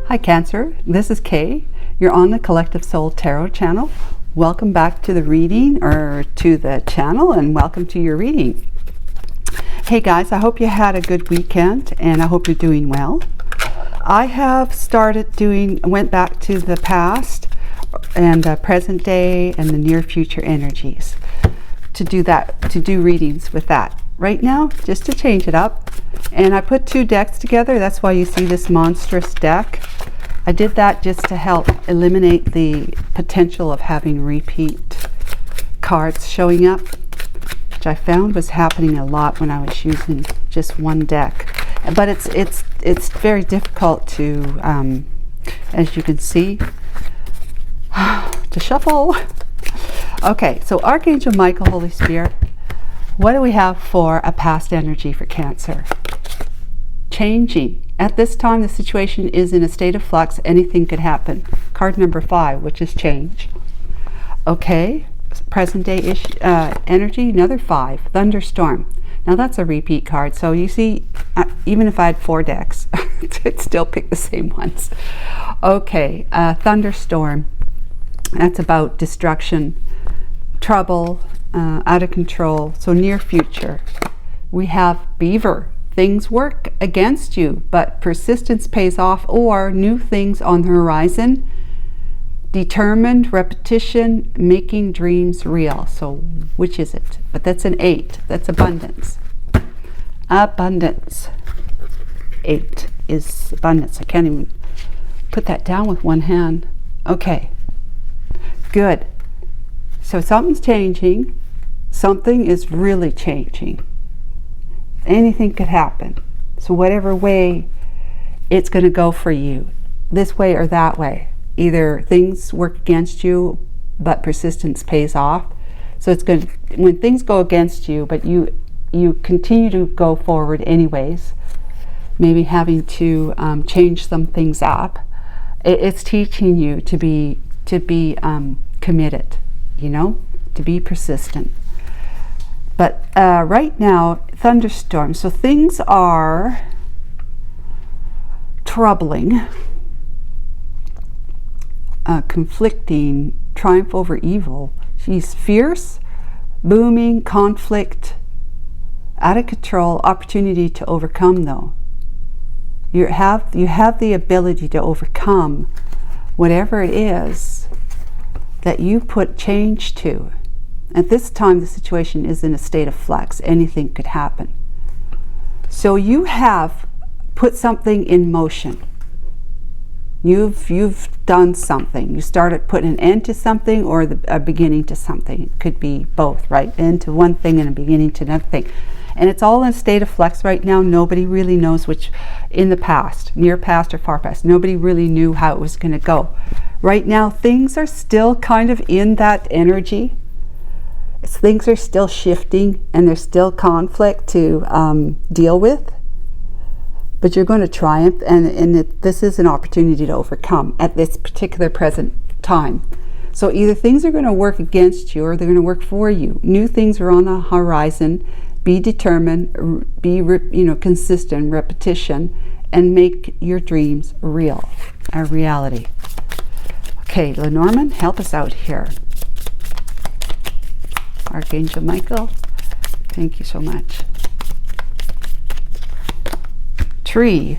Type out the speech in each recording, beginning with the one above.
Hi Cancer, this is Kay. You're on the Collective Soul Tarot channel. Welcome back to the reading, or to the channel, and welcome to your reading. Hey guys, I hope you had a good weekend and I hope you're doing well. I have went back to the past and the present day and the near future energies to do readings with that. Right now, just to change it up, and I put two decks together. That's why you see this monstrous deck. I did that just to help eliminate the potential of having repeat cards showing up, which I found was happening a lot when I was using just one deck. But it's very difficult to, as you can see, to shuffle. Okay, so Archangel Michael, Holy Spirit, what do we have for a past energy for Cancer? Changing. At this time, the situation is in a state of flux. Anything could happen. Card number 5, which is change. Okay, present day energy, another 5, thunderstorm. Now that's a repeat card. So you see, even if I had 4 decks, I'd still pick the same ones. Okay, thunderstorm. That's about destruction, trouble, out of control. So near future. We have beaver. Things work against you, but persistence pays off, or new things on the horizon. Determined, repetition, making dreams real. So which is it? But that's an 8. That's abundance. Abundance. 8 is abundance. I can't even put that down with one hand. Okay. Good. So something's changing. Something is really changing. Anything could happen. So whatever way it's going to go for you, this way or that way. Either things work against you, but persistence pays off. So it's good when things go against you, but you continue to go forward anyways. Maybe having to change some things up. It's teaching you to be committed, to be persistent. But right now, thunderstorm. So things are troubling, conflicting, triumph over evil. She's fierce, booming, conflict, out of control, opportunity to overcome though. You have the ability to overcome whatever it is that you put change to. At this time, the situation is in a state of flux. Anything could happen. So you have put something in motion. You've done something. You started putting an end to something, or a beginning to something. It could be both, right? End to one thing and a beginning to another thing. And it's all in a state of flux right now. Nobody really knows which, in the past, near past or far past, nobody really knew how it was going to go. Right now, things are still kind of in that energy. Things are still shifting, and there's still conflict to deal with. But you're going to triumph, and this is an opportunity to overcome at this particular present time. So either things are going to work against you, or they're going to work for you. New things are on the horizon. Be determined, be consistent, repetition, and make your dreams real, a reality. Okay, Lenormand, help us out here. Archangel Michael, thank you so much. Tree.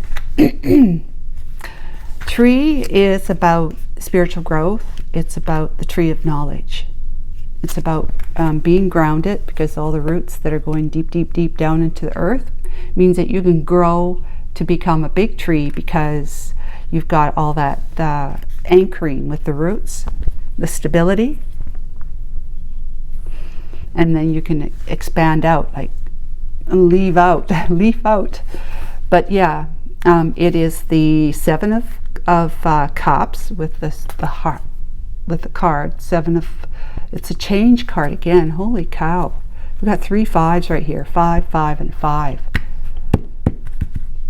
Tree is about spiritual growth. It's about the tree of knowledge. It's about being grounded, because all the roots that are going deep, deep, deep down into the earth means that you can grow to become a big tree, because you've got all that anchoring with the roots, the stability. And then you can expand out, like leaf out. But yeah, it is the 7 of Cups with the heart, with the card 7 of. It's a change card again. Holy cow! We've got 3 5s right here. 5, 5, and 5.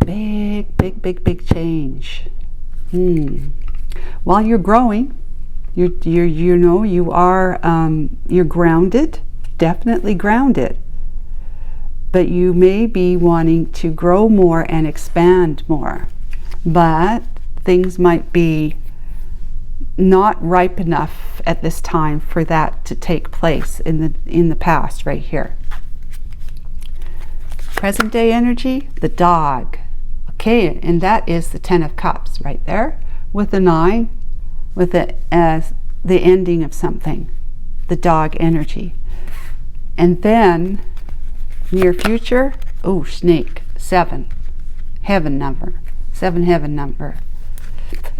Big change. While you're growing, you're grounded. Definitely grounded, but you may be wanting to grow more and expand more. But things might be not ripe enough at this time for that to take place in the past right here. Present day energy, the dog. Okay, and that is the 10 of Cups right there with the 9, with the ending of something, the dog energy. And then near future, oh, snake, 7, heaven number, 7 heaven number.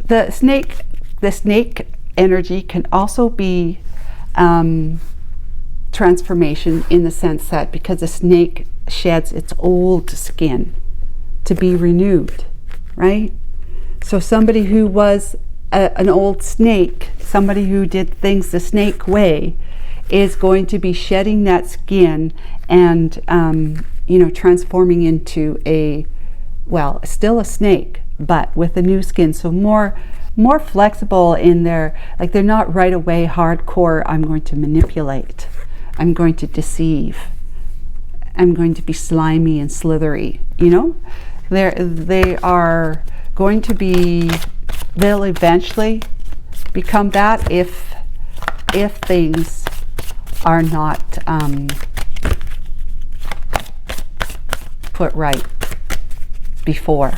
The snake energy can also be transformation, in the sense that because a snake sheds its old skin to be renewed, right? So somebody who was an old snake, somebody who did things the snake way, is going to be shedding that skin and transforming into still a snake, but with a new skin. So more flexible in their, like, they're not right away hardcore, I'm going to manipulate, I'm going to deceive, I'm going to be slimy and slithery, they are going to be, they'll eventually become that if things are not put right before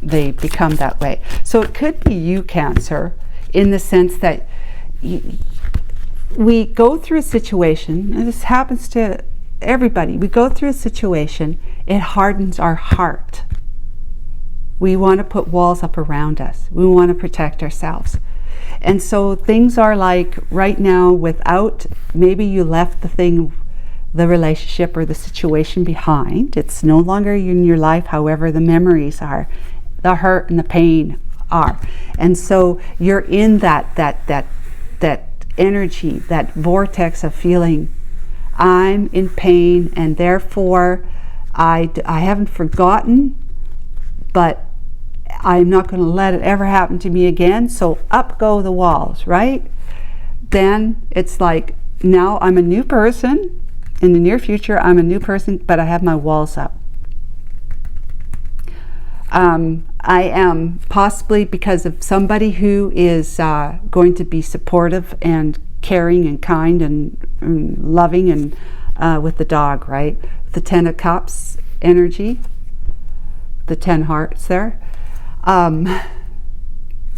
they become that way. So it could be you, Cancer, in the sense that we go through a situation, and this happens to everybody, we go through a situation, it hardens our heart. We want to put walls up around us. We want to protect ourselves. And so things are like right now, without, maybe you left the relationship or the situation behind. It's no longer in your life, however the memories are, the hurt and the pain are. And so you're in that energy, that vortex of feeling, I'm in pain, and therefore I haven't forgotten, but I'm not going to let it ever happen to me again. So up go the walls, right? Then it's like, now I'm a new person. In the near future, I'm a new person, but I have my walls up. I am possibly because of somebody who is going to be supportive and caring and kind and loving, and with the dog, right? The 10 of Cups energy, the 10 hearts there.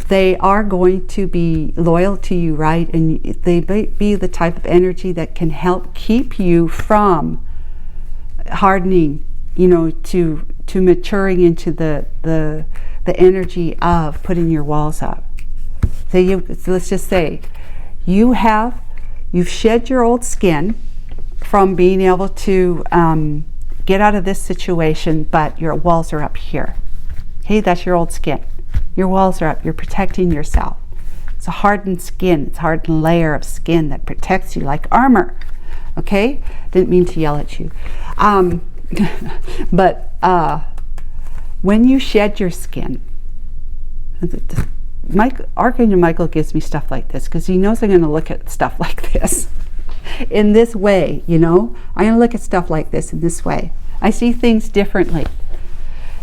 They are going to be loyal to you, right? And they might be the type of energy that can help keep you from hardening, to maturing into the energy of putting your walls up. So let's just say you've shed your old skin from being able to get out of this situation, but your walls are up here. Hey, that's your old skin. Your walls are up. You're protecting yourself. It's a hardened skin. It's a hardened layer of skin that protects you like armor. Okay? Didn't mean to yell at you. But when you shed your skin, Archangel Michael gives me stuff like this because he knows I'm going to look at stuff like this in this way, I'm going to look at stuff like this in this way. I see things differently.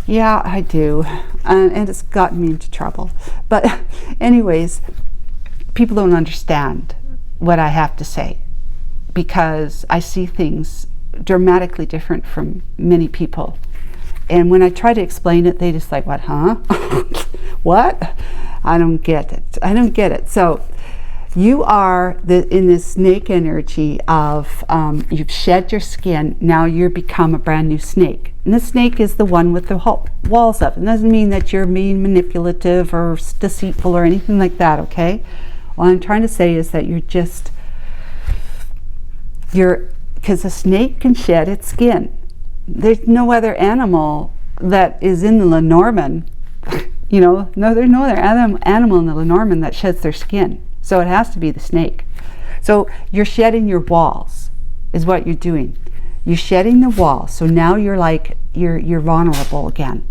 Yeah, I do. And it's gotten me into trouble. But anyways, people don't understand what I have to say because I see things dramatically different from many people. And when I try to explain it, they just like, what, huh? What? I don't get it. I don't get it. So you are in this snake energy of you've shed your skin. Now you've become a brand new snake. And the snake is the one with the walls up. It doesn't mean that you're being manipulative or deceitful or anything like that, okay? What I'm trying to say is that because a snake can shed its skin. There's no other animal that is in the Lenormand, no, there's no other animal in the Lenormand that sheds their skin. So it has to be the snake. So you're shedding your walls, is what you're doing. You're shedding the walls. So now you're like, you're vulnerable again.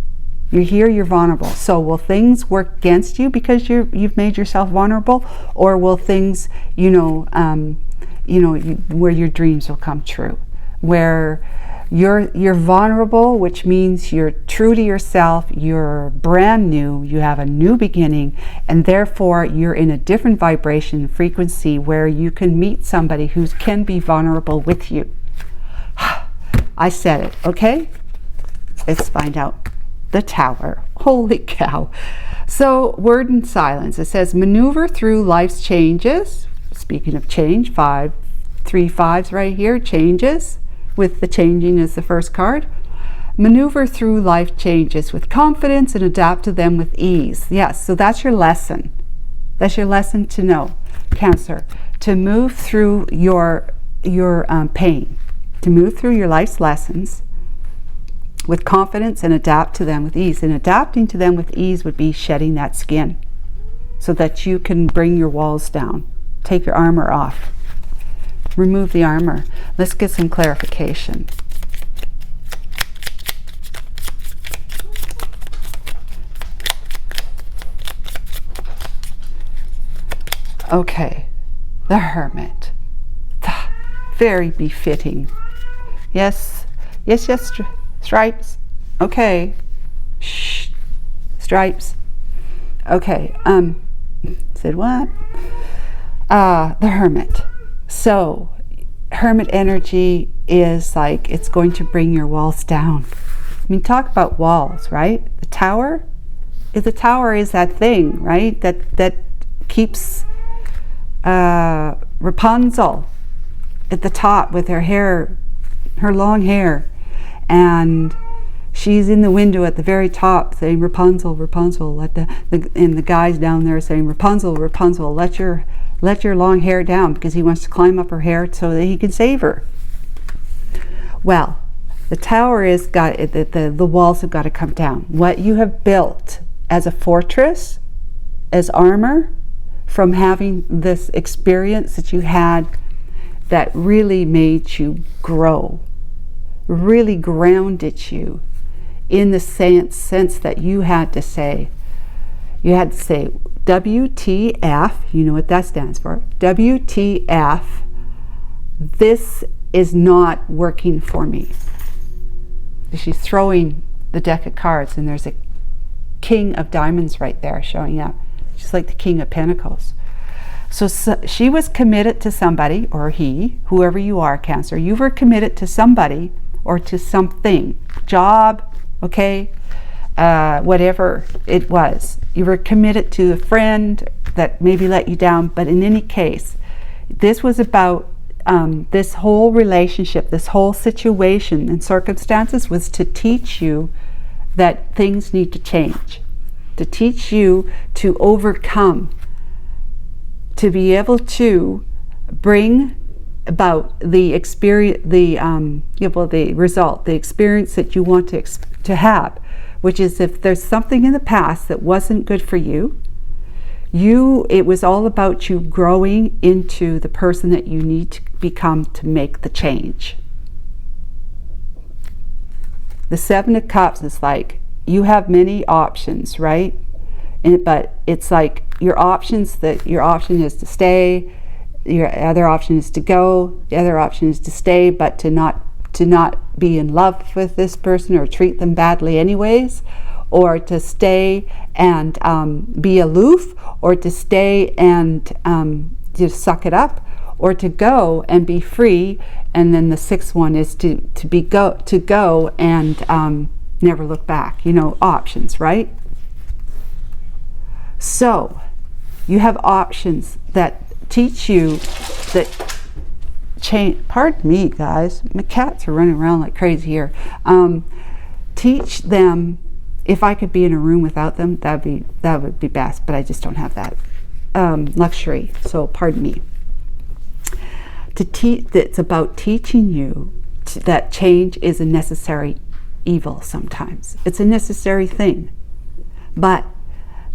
You're here, you're vulnerable. So will things work against you because you've made yourself vulnerable? Or will things, where your dreams will come true? Where You're vulnerable, which means you're true to yourself, you're brand new, you have a new beginning, and therefore you're in a different vibration and frequency where you can meet somebody who can be vulnerable with you. I said it, okay? Let's find out. The Tower. Holy cow. So, word and silence. It says, maneuver through life's changes. Speaking of change, 3 5s right here, changes, with the changing as the first card. Maneuver through life changes with confidence and adapt to them with ease. Yes, so that's your lesson. That's your lesson to know, Cancer. To move through your pain. To move through your life's lessons with confidence and adapt to them with ease. And adapting to them with ease would be shedding that skin so that you can bring your walls down. Take your armor off. Remove the armor. Let's get some clarification. Okay, the Hermit. Very befitting. Yes, yes, yes, stripes. Okay. Shh. Stripes. Okay. Said what? The Hermit. So, Hermit energy is like it's going to bring your walls down. I mean, talk about walls, right? The Tower. The Tower is that thing, right? That keeps Rapunzel at the top with her hair, her long hair, and she's in the window at the very top saying Rapunzel, Rapunzel, and the guy's down there saying Rapunzel, Rapunzel, let your long hair down, because he wants to climb up her hair so that he can save her. Well, the Tower is got the walls have got to come down. What you have built as a fortress, as armor, from having this experience that you had that really made you grow, really grounded you in the sense that you had to say WTF, you know what that stands for, WTF, this is not working for me. She's throwing the deck of cards and there's a King of Diamonds right there showing up. She's like the King of Pentacles. So she was committed to somebody, or he, whoever you are, Cancer, you were committed to somebody or to something, job, okay, whatever it was. You were committed to a friend that maybe let you down, but in any case, this was about this whole relationship, this whole situation and circumstances was to teach you that things need to change, to teach you to overcome, to be able to bring about the experience, the result, the experience that you want to have, which is if there's something in the past that wasn't good for you, it was all about you growing into the person that you need to become to make the change. The Seven of Cups is like, you have many options, right? But it's like your option is to stay, your other option is to go, the other option is to stay but to not be in love with this person or treat them badly anyways, or to stay and be aloof, or to stay and just suck it up, or to go and be free. And then the sixth one is to go and never look back. You know, options, right? So you have options that teach you that change. Pardon me, guys, my cats are running around like crazy here. Teach them. If I could be in a room without them, that would be best, but I just don't have that luxury, so pardon me. It's about teaching you that change is a necessary evil sometimes. It's a necessary thing. But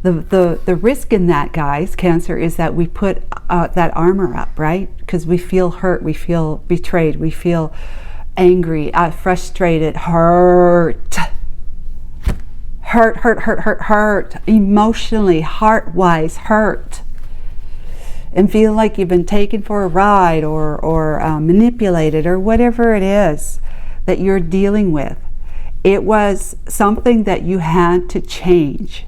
the risk in that, guys, Cancer, is that we put that armor up, right? Because we feel hurt, we feel betrayed, we feel angry, frustrated, hurt, emotionally, heart-wise hurt, and feel like you've been taken for a ride or manipulated or whatever it is that you're dealing with. It was something that you had to change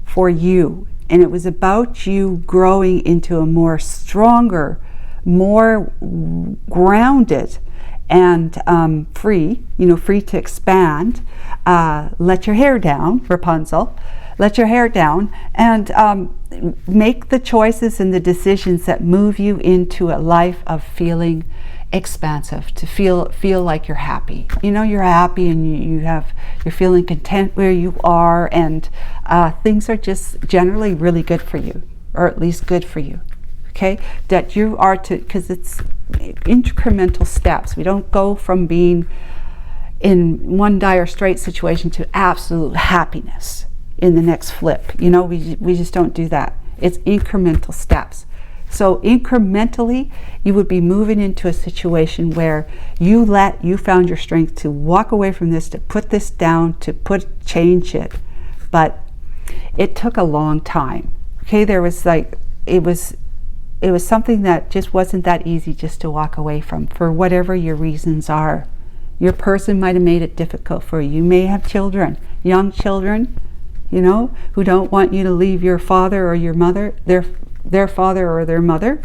for you. And it was about you growing into a more stronger, more grounded and free, free to expand. Let your hair down, Rapunzel. Let your hair down and make the choices and the decisions that move you into a life of feeling expansive, to feel like you're happy. You're happy and you're feeling content where you are, and things are just generally really good for you, or at least good for you. Okay, that you are because it's incremental steps. We don't go from being in one dire straight situation to absolute happiness in the next flip. We just don't do that. It's incremental steps. So incrementally, you would be moving into a situation where you found your strength to walk away from this, to put this down, to change it. But it took a long time. Okay, it was something that just wasn't that easy just to walk away from, for whatever your reasons are. Your person might have made it difficult for you. You may have children, young children, who don't want you to leave your father or your mother, their father or their mother.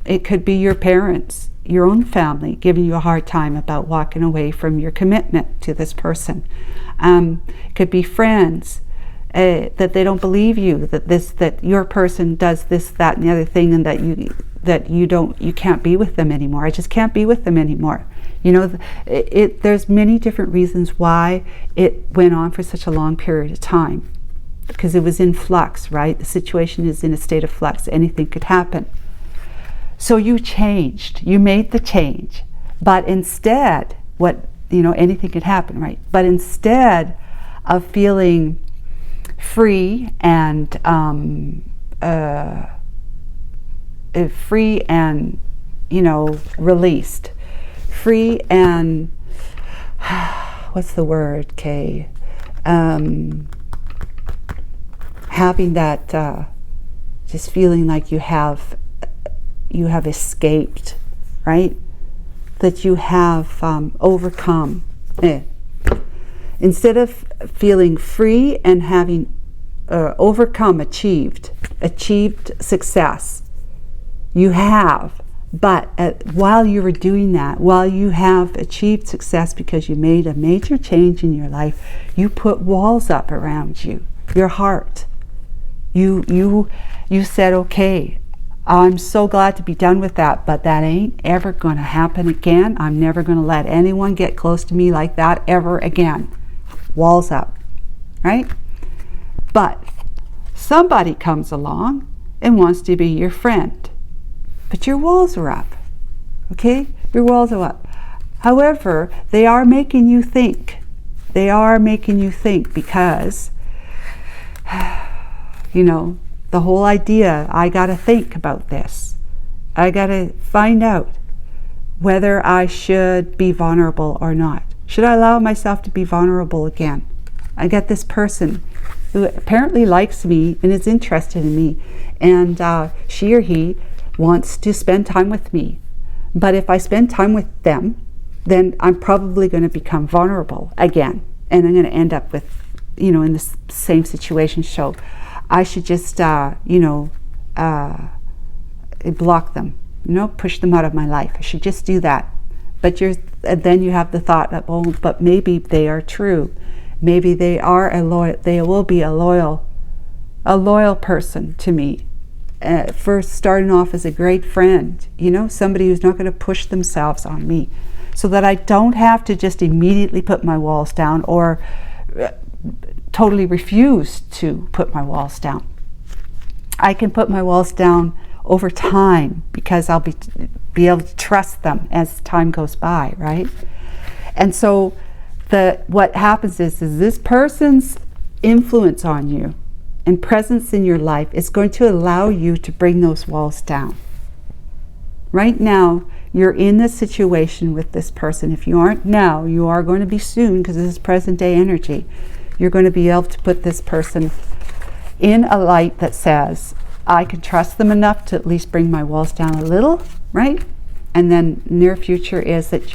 It could be your parents, your own family, giving you a hard time about walking away from your commitment to this person. It could be friends, that they don't believe you, that your person does this, that, and the other thing, and that you can't be with them anymore. I just can't be with them anymore. There's many different reasons why it went on for such a long period of time, because it was in flux, right? The situation is in a state of flux. Anything could happen. So you changed. You made the change. But instead, anything could happen, right? But instead of feeling free and released, free and what's the word, Kay? Having that, just feeling like you have escaped, right? That you have overcome. Instead of feeling free and having overcome, achieved success, you have. But while you were doing that, while you have achieved success because you made a major change in your life, you put walls up around you, your heart. You said, okay, I'm so glad to be done with that, but that ain't ever going to happen again. I'm never going to let anyone get close to me like that ever again. Walls up, right? But somebody comes along and wants to be your friend, but your walls are up, okay? Your walls are up. However, they are making you think. They are making you think because, the whole idea, I got to think about this. I got to find out whether I should be vulnerable or not. Should I allow myself to be vulnerable again? I get this person who apparently likes me and is interested in me, and she or he wants to spend time with me. But if I spend time with them, then I'm probably going to become vulnerable again, and I'm going to end up with, in the same situation. So I should just, block them, push them out of my life. I should just do that. But then you have the thought that, but maybe they are true. Maybe they will be a loyal person to me. First starting off as a great friend, somebody who's not going to push themselves on me, so that I don't have to just immediately put my walls down or totally refuse to put my walls down. I can put my walls down over time because I'll be able to trust them as time goes by, right? And so what happens is this person's influence on you and presence in your life is going to allow you to bring those walls down. Right now, you're in this situation with this person. If you aren't now, you are going to be soon, because this is present day energy. You're going to be able to put this person in a light that says, I can trust them enough to at least bring my walls down a little, right? And then near future is that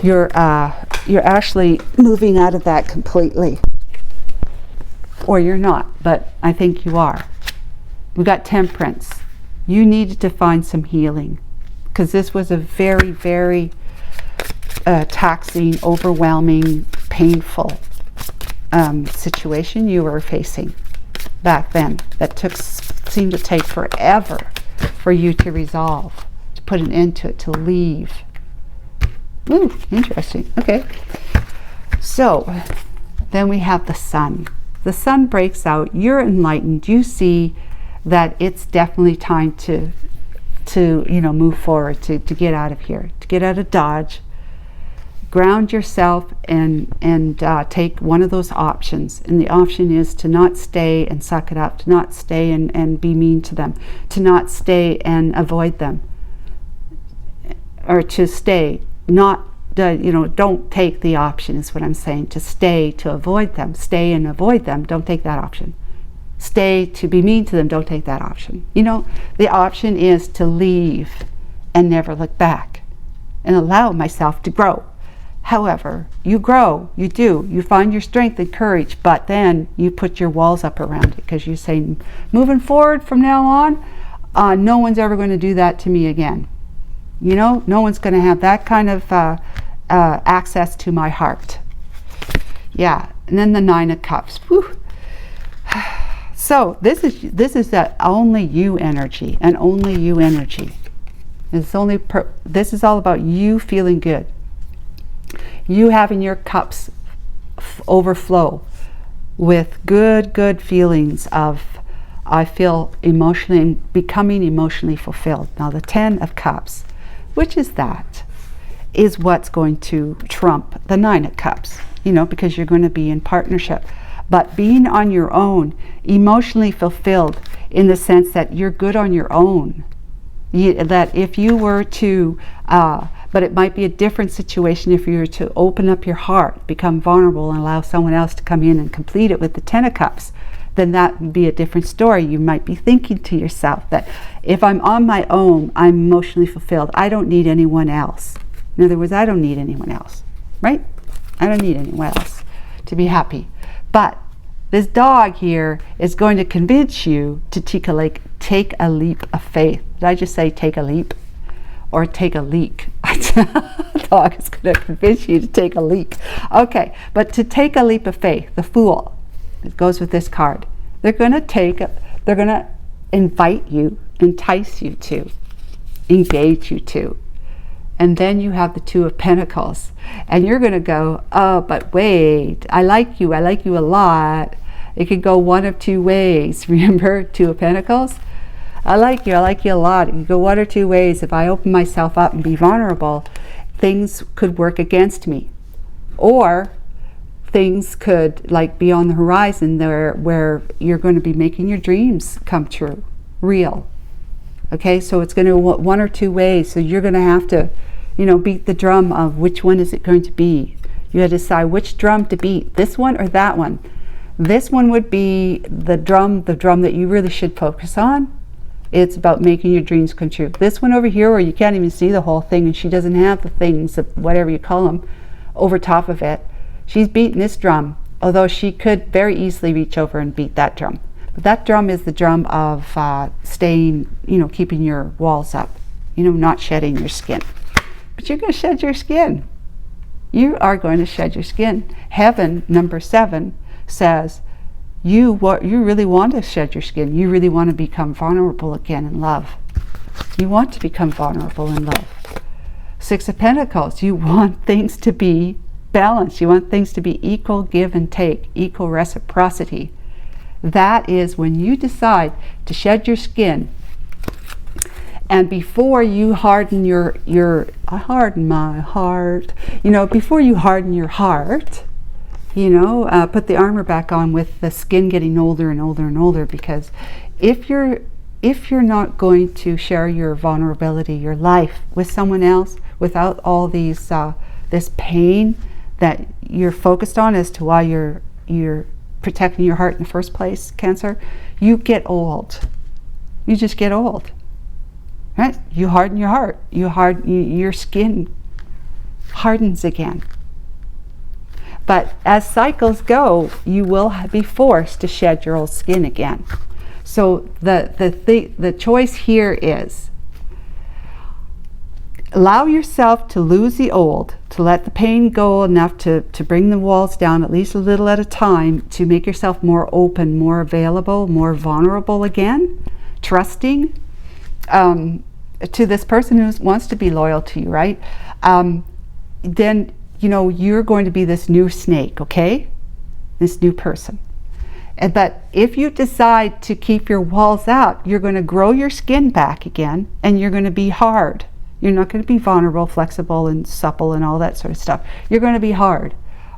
you're actually moving out of that completely. Or you're not, but I think you are. We got Temperance. You needed to find some healing, because this was a very, very taxing, overwhelming, painful situation you were facing back then that seemed to take forever for you to resolve, to put an end to it, to leave. Ooh, interesting. Okay. So then we have the Sun. The Sun breaks out. You're enlightened. You see that it's definitely time to move forward, to get out of here, to get out of Dodge. Ground yourself and take one of those options. And the option is to not stay and suck it up, to not stay and be mean to them, to not stay and avoid them, or to stay, not, don't take the option is what I'm saying, to stay, to avoid them, stay and avoid them, don't take that option. Stay to be mean to them, don't take that option. The option is to leave and never look back and allow myself to grow. However, you grow, you do, you find your strength and courage, but then you put your walls up around it, because you say, moving forward from now on, no one's ever going to do that to me again. No one's going to have that kind of access to my heart. Yeah, and then the Nine of Cups. Whew. So this is that only you energy, and only you energy. This is all about you feeling good. You having your cups overflow with good feelings of, I feel emotionally, becoming emotionally fulfilled. Now the Ten of Cups, which is that, is what's going to trump the Nine of Cups, because you're going to be in partnership. But being on your own, emotionally fulfilled in the sense that you're good on your own. That if you were to, but it might be a different situation if you were to open up your heart, become vulnerable, and allow someone else to come in and complete it with the Ten of Cups, then that would be a different story. You might be thinking to yourself that if I'm on my own, I'm emotionally fulfilled. I don't need anyone else. In other words, I don't need anyone else, right? I don't need anyone else to be happy. But this dog here is going to convince you to take a leap of faith. Did I just say take a leap? Or take a leak? The dog is going to convince you to take a leak. Okay, but to take a leap of faith, the Fool, it goes with this card. They're going to invite you, entice you to, engage you to. And then you have the Two of Pentacles. And you're going to go, oh, but wait, I like you a lot. It could go one of two ways. Remember, Two of Pentacles? I like you a lot. It could go one or two ways. If I open myself up and be vulnerable, things could work against me. Or things could be on the horizon there where you're going to be making your dreams come true, real. Okay, so it's going to one or two ways. So you're going to have to, beat the drum of which one is it going to be. You have to decide which drum to beat, this one or that one. This one would be the drum that you really should focus on. It's about making your dreams come true. This one over here where you can't even see the whole thing and she doesn't have the things, of whatever you call them, over top of it. She's beating this drum, although she could very easily reach over and beat that drum. But that drum is the drum of staying, keeping your walls up, not shedding your skin. But you're going to shed your skin. You are going to shed your skin. Heaven, number 7, says, you really want to shed your skin. You really want to become vulnerable again in love. You want to become vulnerable in love. 6 of Pentacles, you want things to be balanced. You want things to be equal give and take, equal reciprocity. That is when you decide to shed your skin, and before you harden I harden my heart, before you harden your heart, put the armor back on with the skin getting older and older and older, because if you're not going to share your vulnerability, your life with someone else without all these this pain that you're focused on as to why you're protecting your heart in the first place, Cancer, you get old. You just get old, right? You harden your heart. Your skin hardens again. But as cycles go, you will be forced to shed your old skin again. So the choice here is, allow yourself to lose the old, to let the pain go enough to bring the walls down at least a little at a time, to make yourself more open, more available, more vulnerable again, trusting to this person who wants to be loyal to you, right? Then, you know, you're going to be this new snake, okay? This new person. But if you decide to keep your walls out, you're going to grow your skin back again, and you're going to be hard. You're not going to be vulnerable, flexible, and supple and all that sort of stuff. You're going to be hard,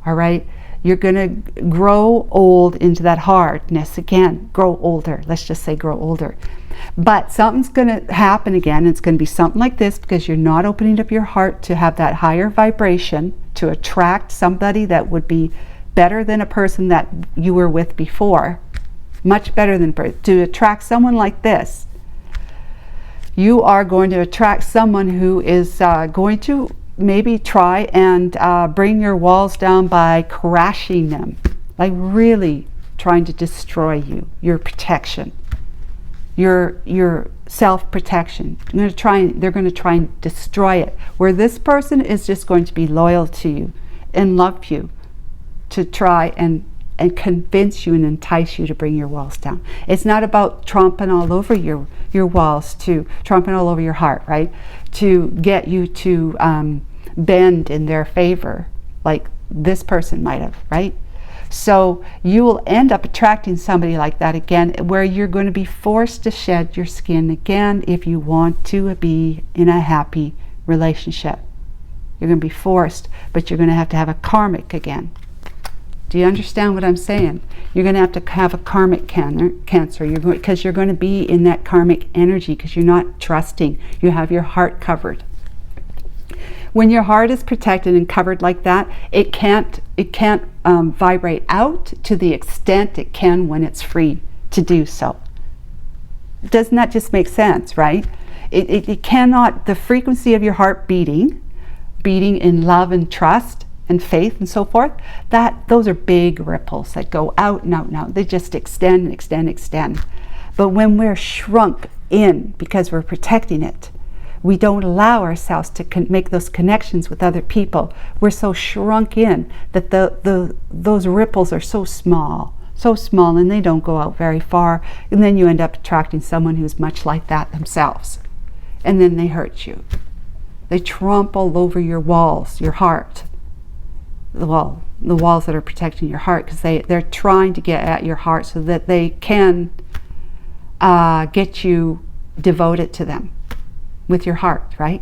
all right? You're going to grow old into that hardness again. Grow older. Let's just say grow older. But something's going to happen again. It's going to be something like this, because you're not opening up your heart to have that higher vibration, to attract somebody that would be better than a person that you were with before. Much better than, to attract someone like this. You are going to attract someone who is going to maybe try and bring your walls down by crashing them, like really trying to destroy you, your protection, your self-protection. They're going to try and destroy it. Where this person is just going to be loyal to you and love you, to try and convince you and entice you to bring your walls down. It's not about tromping all over your walls, to tromping all over your heart, right? To get you to bend in their favor, like this person might have, right? So you will end up attracting somebody like that again, where you're going to be forced to shed your skin again if you want to be in a happy relationship. You're going to be forced, but you're going to have a karmic again. Do you understand what I'm saying? You're going to have a karmic cancer, because you're going to be in that karmic energy, because you're not trusting. You have your heart covered. When your heart is protected and covered like that, it can't vibrate out to the extent it can when it's free to do so. Doesn't that just make sense, right? It cannot, the frequency of your heart beating in love and trust and faith and so forth, those are big ripples that go out and out and out. They just extend and extend and extend. But when we're shrunk in because we're protecting it, we don't allow ourselves to make those connections with other people. We're so shrunk in that those ripples are so small, and they don't go out very far. And then you end up attracting someone who's much like that themselves. And then they hurt you. They trample over your walls, your heart. The walls that are protecting your heart, because they're trying to get at your heart so that they can get you devoted to them with your heart, right?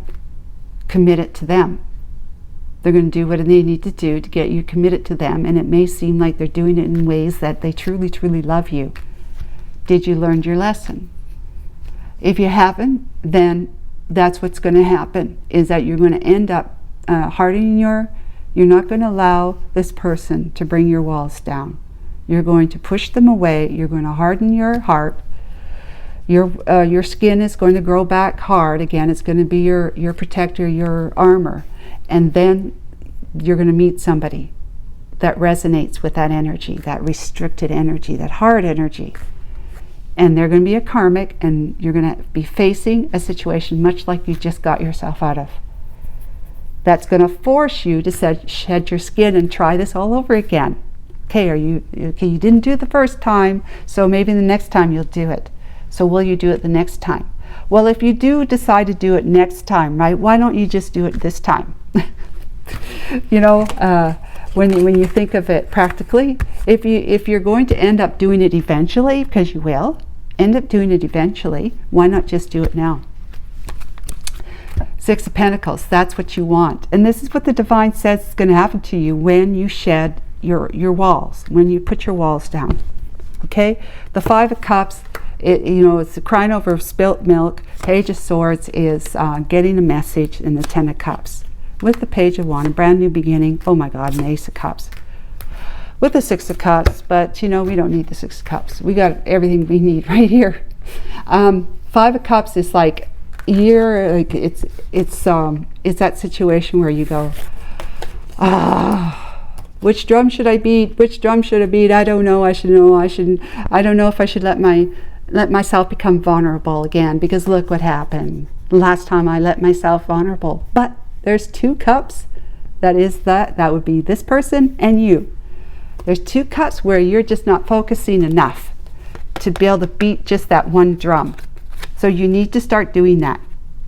Committed to them. They're going to do what they need to do to get you committed to them, and it may seem like they're doing it in ways that they truly, truly love you. Did you learn your lesson? If you haven't, then that's what's going to happen, is that you're going to end up hardening you're not going to allow this person to bring your walls down. You're going to push them away. You're going to harden your heart. Your skin is going to grow back hard again. It's going to be your protector, your armor. And then you're going to meet somebody that resonates with that energy, that restricted energy, that hard energy. And they're going to be a karmic, and you're going to be facing a situation much like you just got yourself out of. That's going to force you to shed your skin and try this all over again. Okay, you didn't do it the first time, so maybe the next time you'll do it. So will you do it the next time? Well, if you do decide to do it next time, right, why don't you just do it this time? You know, when you think of it practically, if you're going to end up doing it eventually, because you will end up doing it eventually, why not just do it now? Six of Pentacles, that's what you want. And this is what the divine says is going to happen to you when you shed your walls, when you put your walls down. Okay? The Five of Cups, it's the crying over spilt milk. Page of Swords is getting a message, in the Ten of Cups. With the Page of Wands, a brand new beginning. Oh my God, an Ace of Cups. With the Six of Cups, but we don't need the Six of Cups. We got everything we need right here. Five of Cups is like it's that situation where you go, which drum should I beat? Which drum should I beat? I don't know. I should know. I shouldn't. I don't know if I should let myself become vulnerable again, because look what happened last time I let myself vulnerable. But there's 2 cups. That would be this person and you. There's 2 cups where you're just not focusing enough to be able to beat just that one drum. So you need to start doing that.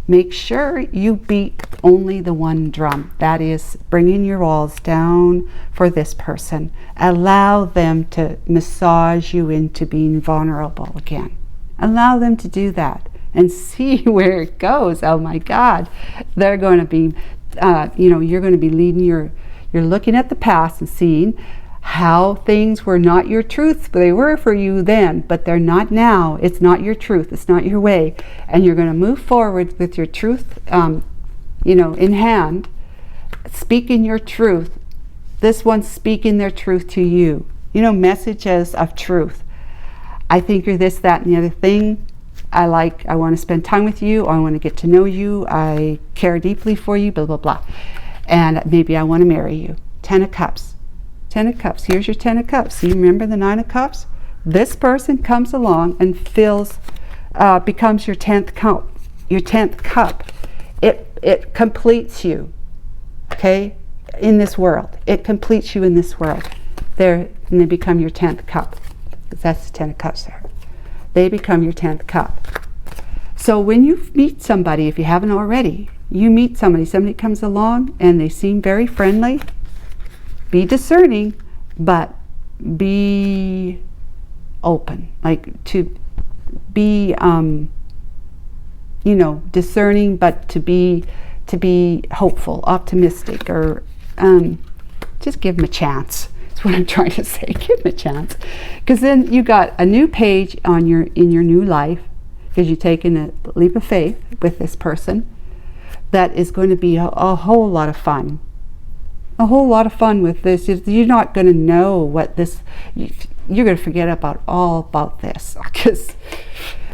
Make sure you beat only the one drum. That is bringing your walls down for this person. Allow them to massage you into being vulnerable again. Allow them to do that and see where it goes. Oh my God. They're going to be, you're going to be leading you're looking at the past and seeing how things were not your truth. They were for you then, but they're not now. It's not your truth. It's not your way. And you're going to move forward with your truth, in hand, speaking your truth. This one's speaking their truth to you. Messages of truth. I think you're this, that, and the other thing. I want to spend time with you. I want to get to know you. I care deeply for you, blah, blah, blah. And maybe I want to marry you. 10 of Cups. 10 of Cups. Here's your 10 of Cups. You remember the 9 of Cups? This person comes along and becomes your 10th cup. Your 10th cup. It completes you. Okay? In this world. It completes you in this world. And they become your 10th cup. Because that's the 10 of Cups there. They become your 10th cup. So when you meet somebody, if you haven't already, you meet somebody comes along and they seem very friendly. Be discerning, but be open. Like to be, discerning, but to be hopeful, optimistic, or just give them a chance. That's what I'm trying to say. Give them a chance, because then you got a new page in your new life, because you've taken a leap of faith with this person. That is going to be a whole lot of fun. A whole lot of fun with this. You're not going to know what this, you're going to forget all about this, because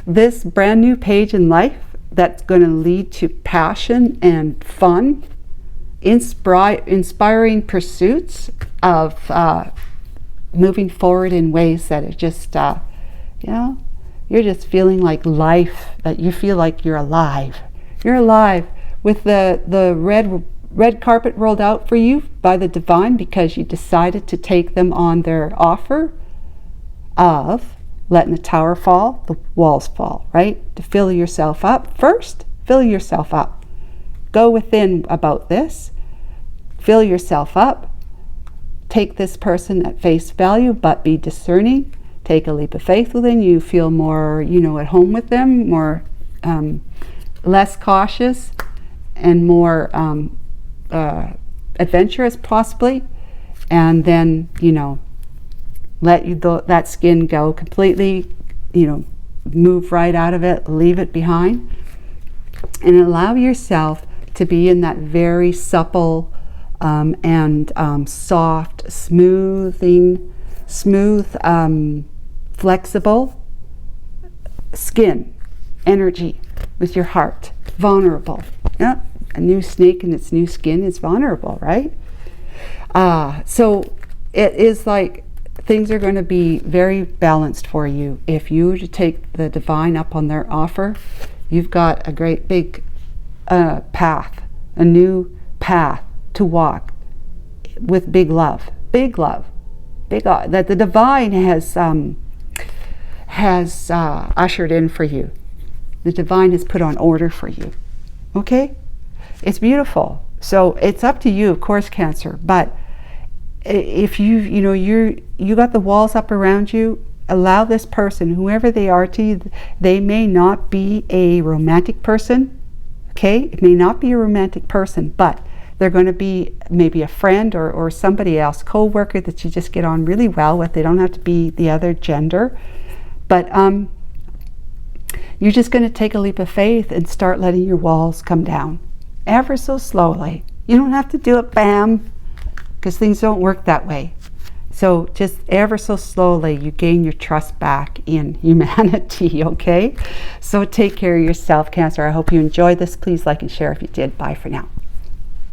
this brand new page in life that's going to lead to passion and fun, inspiring pursuits of moving forward in ways that are just, you're just feeling like life, that you feel like you're alive. You're alive with the red carpet rolled out for you by the divine, because you decided to take them on their offer of letting the tower fall, the walls fall, right? To fill yourself up. First, fill yourself up. Go within about this. Fill yourself up. Take this person at face value, but be discerning. Take a leap of faith within you. Feel more, at home with them, more less cautious and more adventurous possibly, and then let that skin go completely, move right out of it, leave it behind, and allow yourself to be in that very supple and soft, smooth, flexible skin energy with your heart. Vulnerable. Yeah, a new snake in its new skin is vulnerable, right? So it is like things are going to be very balanced for you. If you were to take the divine up on their offer, you've got a great big path, a new path to walk with big love, that the divine has ushered in for you. The divine has put on order for you. Okay? It's beautiful. So it's up to you, of course, Cancer. But if you got the walls up around you, allow this person, whoever they are to you, they may not be a romantic person. Okay? It may not be a romantic person, but they're going to be maybe a friend or somebody else, co-worker that you just get on really well with. They don't have to be the other gender. But you're just going to take a leap of faith and start letting your walls come down ever so slowly. You don't have to do it bam, because things don't work that way. So just ever so slowly you gain your trust back in humanity, okay? So take care of yourself, Cancer. I hope you enjoyed this. Please like and share if you did. Bye for now.